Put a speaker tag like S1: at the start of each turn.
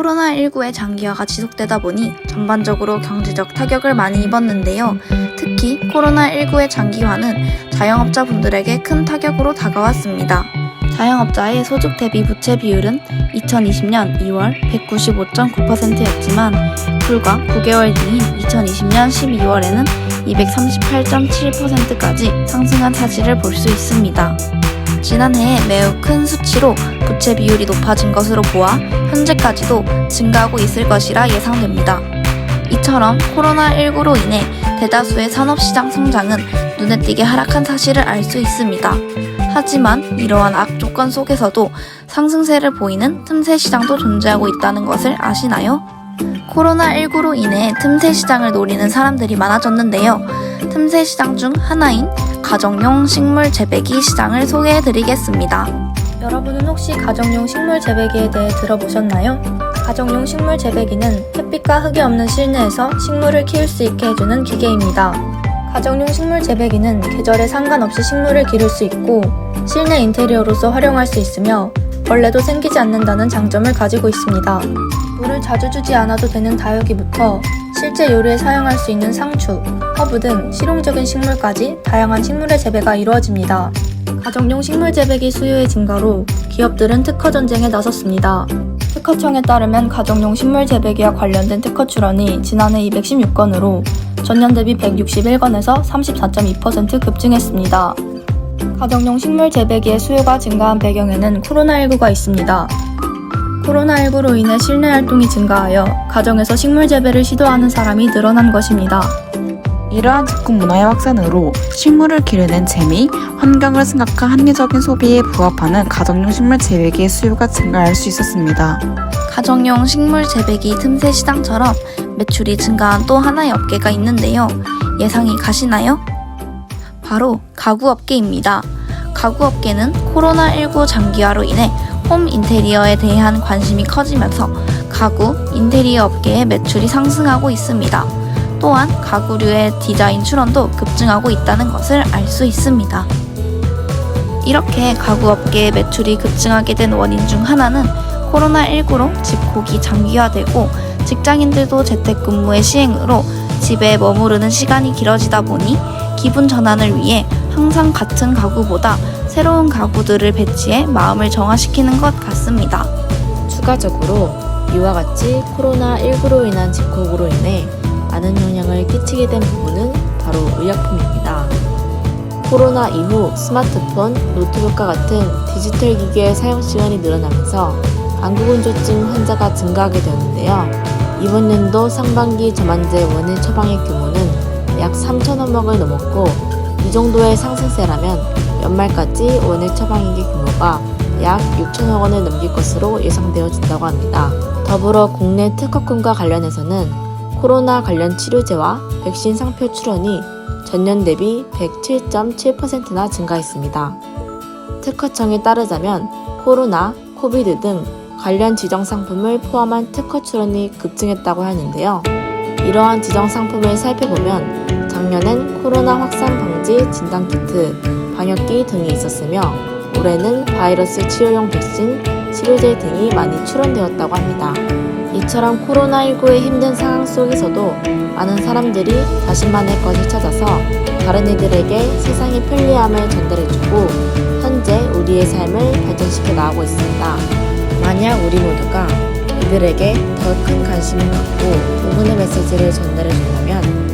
S1: 코로나19의 장기화가 지속되다 보니 전반적으로 경제적 타격을 많이 입었는데요. 특히 코로나19의 장기화는 자영업자분들에게 큰 타격으로 다가왔습니다. 자영업자의 소득 대비 부채 비율은 2020년 2월 195.9%였지만 불과 9개월 뒤인 2020년 12월에는 238.7%까지 상승한 사실을 볼 수 있습니다. 지난해에 매우 큰 수치로 부채 비율이 높아진 것으로 보아 현재까지도 증가하고 있을 것이라 예상됩니다. 이처럼 코로나19로 인해 대다수의 산업시장 성장은 눈에 띄게 하락한 사실을 알 수 있습니다. 하지만 이러한 악조건 속에서도 상승세를 보이는 틈새 시장도 존재하고 있다는 것을 아시나요? 코로나19로 인해 틈새 시장을 노리는 사람들이 많아졌는데요. 틈새 시장 중 하나인 가정용 식물 재배기 시장을 소개해드리겠습니다.
S2: 여러분은 혹시 가정용 식물 재배기에 대해 들어보셨나요? 가정용 식물 재배기는 햇빛과 흙이 없는 실내에서 식물을 키울 수 있게 해주는 기계입니다. 가정용 식물 재배기는 계절에 상관없이 식물을 기를 수 있고 실내 인테리어로서 활용할 수 있으며 벌레도 생기지 않는다는 장점을 가지고 있습니다. 물을 자주 주지 않아도 되는 다육이부터 실제 요리에 사용할 수 있는 상추, 허브 등 실용적인 식물까지 다양한 식물의 재배가 이루어집니다. 가정용 식물 재배기 수요의 증가로 기업들은 특허 전쟁에 나섰습니다. 특허청에 따르면 가정용 식물 재배기와 관련된 특허 출원이 지난해 216건으로 전년 대비 161건에서 34.2% 급증했습니다. 가정용 식물 재배기의 수요가 증가한 배경에는 코로나19가 있습니다. 코로나19로 인해 실내 활동이 증가하여 가정에서 식물 재배를 시도하는 사람이 늘어난 것입니다.
S3: 이러한 즉흥 문화의 확산으로 식물을 기르는 재미, 환경을 생각한 합리적인 소비에 부합하는 가정용 식물 재배기의 수요가 증가할 수 있었습니다.
S1: 가정용 식물 재배기 틈새 시장처럼 매출이 증가한 또 하나의 업계가 있는데요. 예상이 가시나요? 바로 가구업계입니다. 가구업계는 코로나19 장기화로 인해 홈 인테리어에 대한 관심이 커지면서 가구, 인테리어 업계의 매출이 상승하고 있습니다. 또한 가구류의 디자인 출원도 급증하고 있다는 것을 알 수 있습니다. 이렇게 가구업계의 매출이 급증하게 된 원인 중 하나는 코로나19로 집콕이 장기화되고 직장인들도 재택근무의 시행으로 집에 머무르는 시간이 길어지다 보니 기분 전환을 위해 항상 같은 가구보다 새로운 가구들을 배치해 마음을 정화시키는 것 같습니다.
S4: 추가적으로 이와 같이 코로나19로 인한 집콕으로 인해 많은 영향을 끼치게 된 부분은 바로 의약품입니다. 코로나 이후 스마트폰, 노트북과 같은 디지털 기기의 사용 시간이 늘어나면서 안구건조증 환자가 증가하게 되었는데요. 이번 연도 상반기 저만제 원예 처방의 규모는 약 3,000억 을 넘었고 이 정도의 상승세라면 연말까지 원예 처방액의 규모가 약 6천억 원을 넘길 것으로 예상되어진다고 합니다. 더불어 국내 특허권과 관련해서는 코로나 관련 치료제와 백신 상표 출원이 전년 대비 107.7%나 증가했습니다. 특허청에 따르자면 코로나, 코비드 등 관련 지정 상품을 포함한 특허 출원이 급증했다고 하는데요. 이러한 지정 상품을 살펴보면 작년엔 코로나 확산 방지 진단키트, 방역기 등이 있었으며 올해는 바이러스 치료용 백신, 치료제 등이 많이 출원되었다고 합니다. 이처럼 코로나19의 힘든 상황 속에서도 많은 사람들이 자신만의 것을 찾아서 다른 이들에게 세상의 편리함을 전달해주고 현재 우리의 삶을 발전시켜 나가고 있습니다. 만약 우리 모두가 이들에게 더 큰 관심을 갖고 응원의 메시지를 전달해준다면